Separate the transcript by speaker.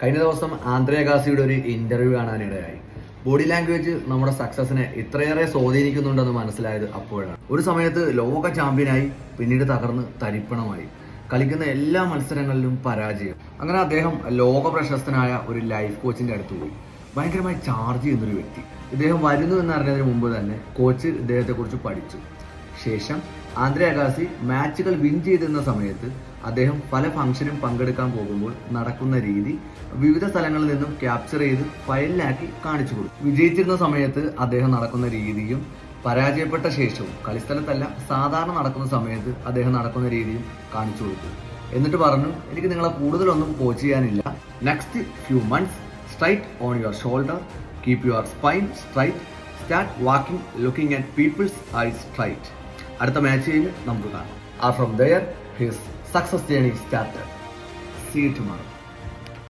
Speaker 1: കഴിഞ്ഞ ദിവസം ആന്ദ്രെ അഗാസിയുടെ ഒരു ഇന്റർവ്യൂ കാണാനിടയായി. ബോഡി ലാംഗ്വേജ് നമ്മുടെ സക്സസിനെ ഇത്രയേറെ സ്വാധീനിക്കുന്നുണ്ടെന്ന് മനസ്സിലായത് അപ്പോഴാണ്. ഒരു സമയത്ത് ലോക ചാമ്പ്യനായി, പിന്നീട് തകർന്ന് തരിപ്പണമായി, കളിക്കുന്ന എല്ലാ മത്സരങ്ങളിലും പരാജയം. അങ്ങനെ അദ്ദേഹം ലോക പ്രശസ്തനായ ഒരു ലൈഫ് കോച്ചിന്റെ അടുത്ത് പോയി. ഭയങ്കരമായി ചാർജ് ചെയ്യുന്നൊരു വ്യക്തി. ഇദ്ദേഹം വരുന്നു എന്നറിഞ്ഞതിന് മുമ്പ് തന്നെ കോച്ച് ഇദ്ദേഹത്തെ കുറിച്ച് പഠിച്ചു. ശേഷം ആന്ദ്രെ അഗാസി മാച്ചുകൾ വിൻ ചെയ്തിരുന്ന സമയത്ത് അദ്ദേഹം പല ഫംഗ്ഷനും പങ്കെടുക്കാൻ പോകുമ്പോൾ നടക്കുന്ന രീതി വിവിധ സ്ഥലങ്ങളിൽ നിന്നും ക്യാപ്ചർ ചെയ്ത് ഫയലിലാക്കി കാണിച്ചു കൊടുത്തു. വിജയിച്ചിരുന്ന സമയത്ത് അദ്ദേഹം നടക്കുന്ന രീതിയും പരാജയപ്പെട്ട ശേഷവും കളിസ്ഥലത്തല്ല സാധാരണ നടക്കുന്ന സമയത്ത് അദ്ദേഹം നടക്കുന്ന രീതിയും കാണിച്ചു കൊടുത്തു. എന്നിട്ട് പറഞ്ഞു, എനിക്ക് നിങ്ങളെ കൂടുതലൊന്നും കോച്ച് ചെയ്യാനില്ല. Next few months straight on your shoulder, keep your spine straight, start walking looking at people's eyes straight. അടുത്ത മാച്ച് നമുക്ക് കാണാം. From there his success journey started. See you tomorrow.